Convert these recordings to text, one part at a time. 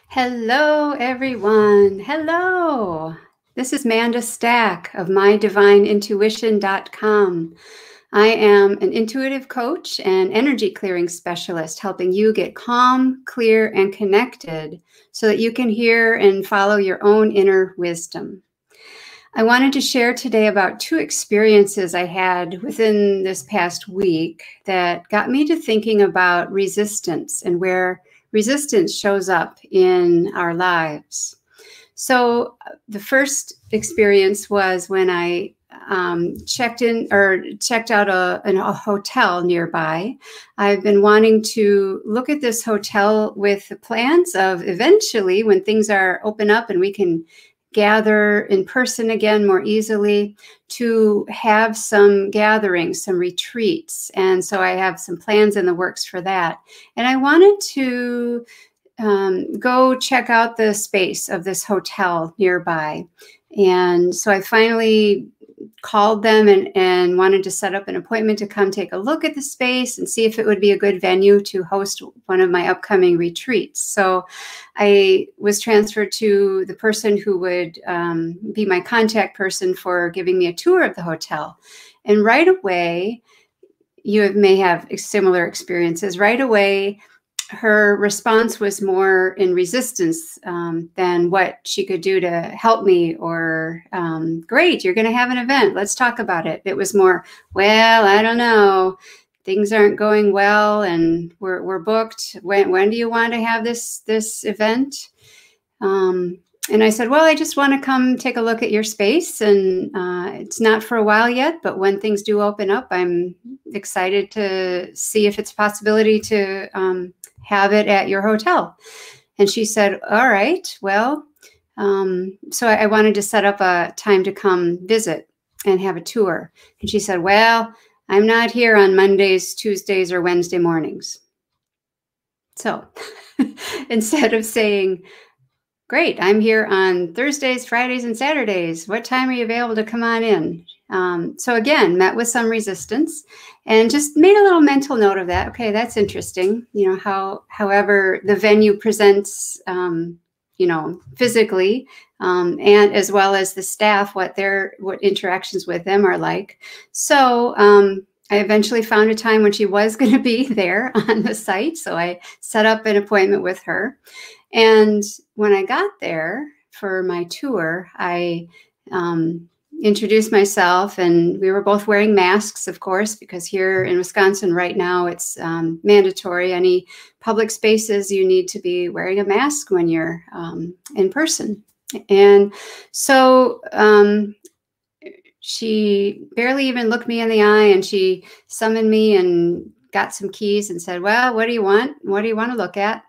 Hello, everyone. Hello. This is Manda Stack of MyDivineIntuition.com. I am an intuitive coach and energy clearing specialist, helping you get calm, clear, and connected so that you can hear and follow your own inner wisdom. I wanted to share today about two experiences I had within this past week that got me to thinking about resistance and where resistance shows up in our lives. So the first experience was when I checked out a hotel nearby. I've been wanting to look at this hotel with the plans of eventually, when things are open up and we can gather in person again more easily, to have some gatherings, some retreats. And so I have some plans in the works for that. And I wanted to go check out the space of this hotel nearby. And so I finally called them and wanted to set up an appointment to come take a look at the space and see if it would be a good venue to host one of my upcoming retreats. So I was transferred to the person who would be my contact person for giving me a tour of the hotel. And right away, you may have similar experiences. Right away, her response was more in resistance than what she could do to help me, or great, you're going to have an event, let's talk about it. It was more, well, I don't know, things aren't going well and we're booked. When do you want to have this event? And I said, well, I just want to come take a look at your space, and it's not for a while yet, but when things do open up, I'm excited to see if it's a possibility to have it at your hotel. And she said, all right, well, so I wanted to set up a time to come visit and have a tour. And she said, well, I'm not here on Mondays, Tuesdays, or Wednesday mornings. So instead of saying, great, I'm here on Thursdays, Fridays, and Saturdays, what time are you available to come on in? So again, met with some resistance and just made a little mental note of that. Okay, that's interesting. You know, however the venue presents, physically, and as well as the staff, what interactions with them are like. So I eventually found a time when she was going to be there on the site. So I set up an appointment with her. And when I got there for my tour, I introduced myself, and we were both wearing masks, of course, because here in Wisconsin right now, it's mandatory. Any public spaces, you need to be wearing a mask when you're in person. And so she barely even looked me in the eye, and she summoned me and got some keys and said, well, what do you want? What do you want to look at?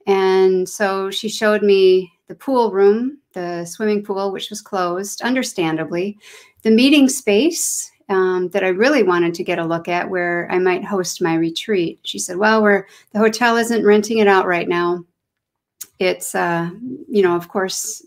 And so she showed me the pool room, the swimming pool, which was closed, understandably, the meeting space that I really wanted to get a look at, where I might host my retreat. She said, well, the hotel isn't renting it out right now. It's, of course,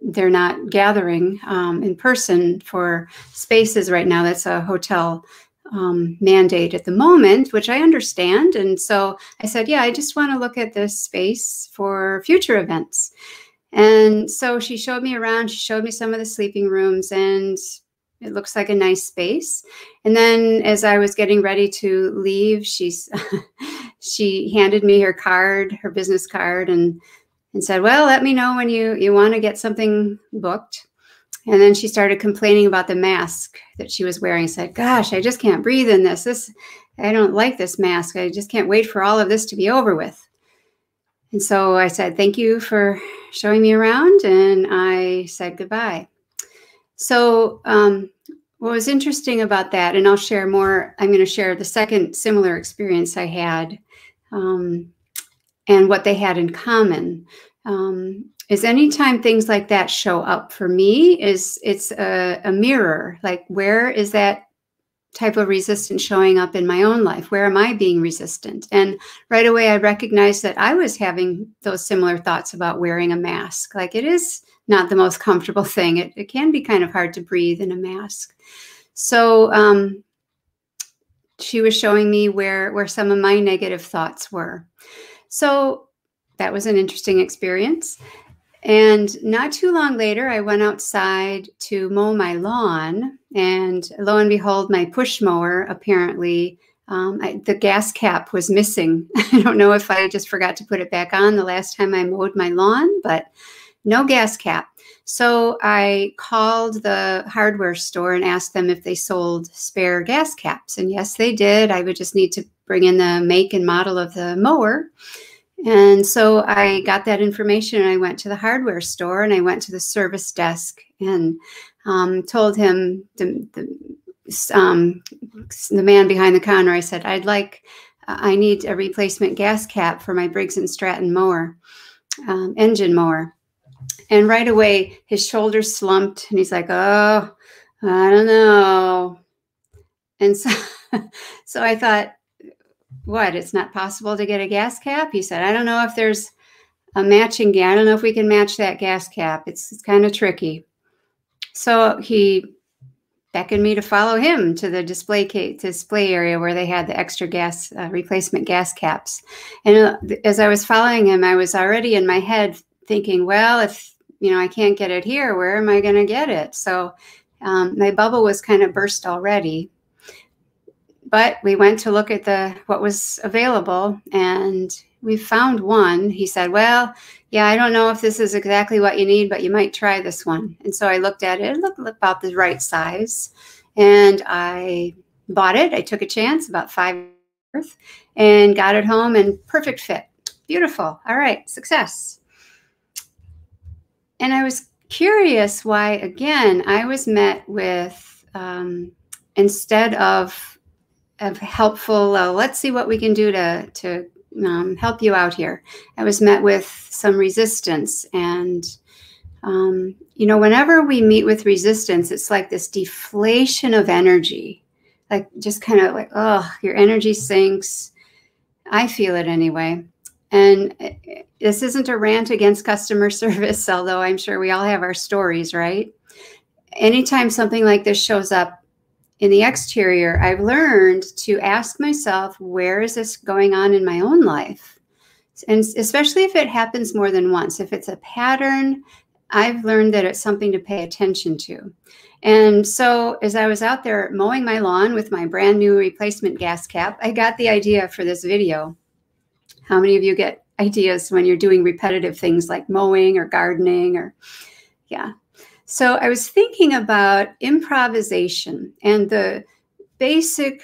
they're not gathering in person for spaces right now. That's a hotel mandate at the moment, which I understand. And so I said, yeah, I just want to look at this space for future events. And so she showed me around. She showed me some of the sleeping rooms, and it looks like a nice space. And then as I was getting ready to leave, she handed me her card, her business card, and said, well, let me know when you want to get something booked. And then she started complaining about the mask that she was wearing. Said, gosh, I just can't breathe in this. I don't like this mask. I just can't wait for all of this to be over with. And so I said, thank you for showing me around. And I said goodbye. So what was interesting about that, and I'll share more, I'm going to share the second similar experience I had and what they had in common. Is anytime things like that show up for me, it's a mirror. Like, where is that type of resistance showing up in my own life? Where am I being resistant? And right away, I recognized that I was having those similar thoughts about wearing a mask. Like, it is not the most comfortable thing. It can be kind of hard to breathe in a mask. So she was showing me where some of my negative thoughts were. So that was an interesting experience. And not too long later, I went outside to mow my lawn, and lo and behold, my push mower apparently, the gas cap was missing. I don't know if I just forgot to put it back on the last time I mowed my lawn, but no gas cap. So I called the hardware store and asked them if they sold spare gas caps. And yes, they did. I would just need to bring in the make and model of the mower. And so I got that information, and I went to the hardware store, and I went to the service desk and told him, the man behind the counter, I said, I need a replacement gas cap for my Briggs & Stratton mower, engine mower. And right away, his shoulders slumped, and he's like, oh, I don't know. And so, so I thought, what, it's not possible to get a gas cap? He said, I don't know if there's a matching gas. I don't know if we can match that gas cap. It's kind of tricky. So he beckoned me to follow him to the display area where they had the extra gas replacement gas caps. And as I was following him, I was already in my head thinking, well, if I can't get it here, where am I going to get it? So my bubble was kind of burst already. But we went to look at what was available, and we found one. He said, well, yeah, I don't know if this is exactly what you need, but you might try this one. And so I looked at it. It looked about the right size, and I bought it. I took a chance, about $5, and got it home, and perfect fit. Beautiful. All right, success. And I was curious why, again, I was met with, instead of helpful, let's see what we can do to help you out here, I was met with some resistance. And, whenever we meet with resistance, it's like this deflation of energy, like just kind of like, oh, your energy sinks. I feel it anyway. And this isn't a rant against customer service, although I'm sure we all have our stories, right? Anytime something like this shows up in the exterior, I've learned to ask myself, where is this going on in my own life? And especially if it happens more than once, if it's a pattern, I've learned that it's something to pay attention to. And so as I was out there mowing my lawn with my brand new replacement gas cap, I got the idea for this video. How many of you get ideas when you're doing repetitive things like mowing or gardening or, yeah. So I was thinking about improvisation, and the basic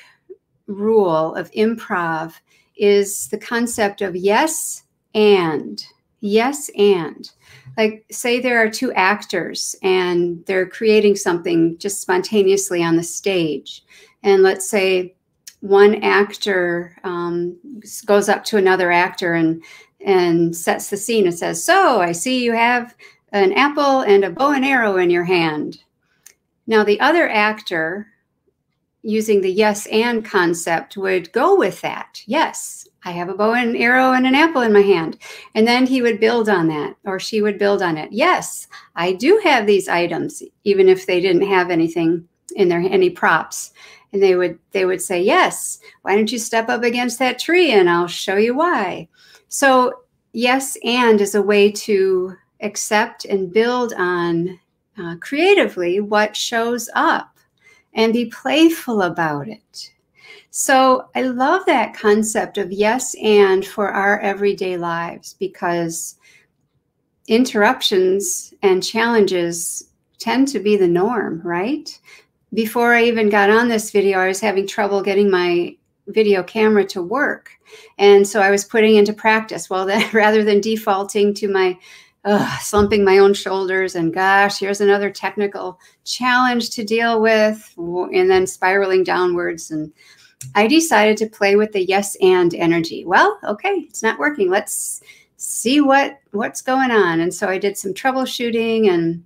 rule of improv is the concept of yes and. Yes and. Like, say there are two actors and they're creating something just spontaneously on the stage. And let's say one actor goes up to another actor and sets the scene and says, so I see you have an apple and a bow and arrow in your hand. Now the other actor, using the yes and concept, would go with that. Yes, I have a bow and arrow and an apple in my hand. And then he would build on that, or she would build on it. Yes, I do have these items, even if they didn't have anything in there, any props. And they would say, yes, why don't you step up against that tree and I'll show you why. So yes and is a way to accept and build on creatively what shows up and be playful about it. So I love that concept of yes and for our everyday lives, because interruptions and challenges tend to be the norm, right? Before I even got on this video, I was having trouble getting my video camera to work. And so I was putting into practice, well, that rather than defaulting to my slumping my own shoulders and gosh, here's another technical challenge to deal with, and then spiraling downwards. And I decided to play with the yes and energy. Well, okay, it's not working. Let's see what's going on. And so I did some troubleshooting and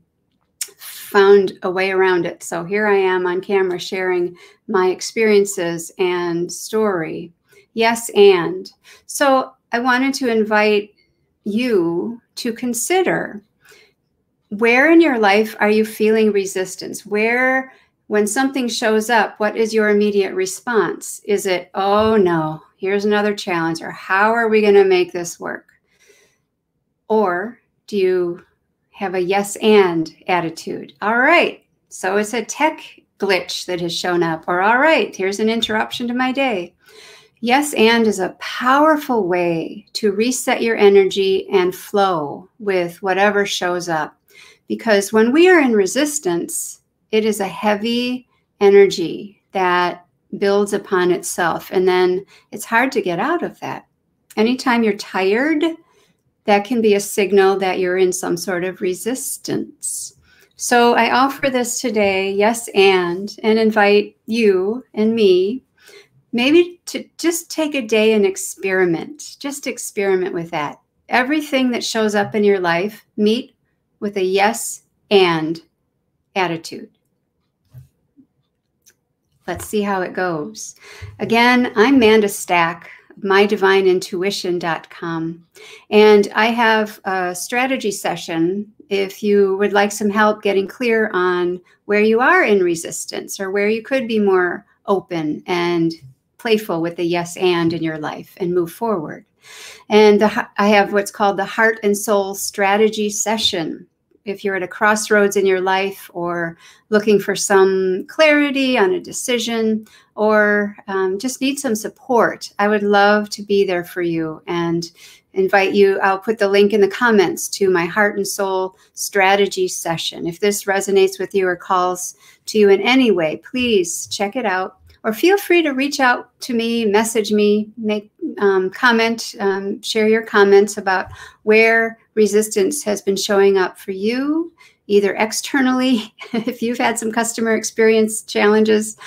found a way around it. So here I am on camera sharing my experiences and story. Yes and. So I wanted to invite you to consider, where in your life are you feeling resistance? Where, when something shows up, what is your immediate response? Is it, oh no, here's another challenge, or how are we going to make this work? Or do you have a yes and attitude? All right, so it's a tech glitch that has shown up. Or all right, here's an interruption to my day. Yes and is a powerful way to reset your energy and flow with whatever shows up. Because when we are in resistance, it is a heavy energy that builds upon itself. And then it's hard to get out of that. Anytime you're tired, that can be a signal that you're in some sort of resistance. So I offer this today, yes and invite you and me maybe to just take a day and experiment. Just experiment with that. Everything that shows up in your life, meet with a yes and attitude. Let's see how it goes. Again, I'm Manda Stack, mydivineintuition.com, and I have a strategy session if you would like some help getting clear on where you are in resistance or where you could be more open and playful with the yes and in your life and move forward. And I have what's called the Heart and Soul Strategy Session. If you're at a crossroads in your life or looking for some clarity on a decision or just need some support, I would love to be there for you and invite you. I'll put the link in the comments to my Heart and Soul Strategy Session. If this resonates with you or calls to you in any way, please check it out. Or feel free to reach out to me, message me, make comment, share your comments about where resistance has been showing up for you, either externally, if you've had some customer experience challenges,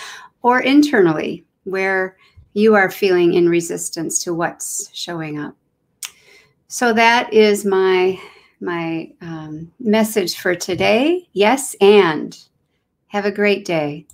or internally, where you are feeling in resistance to what's showing up. So that is my message for today. Yes, and have a great day.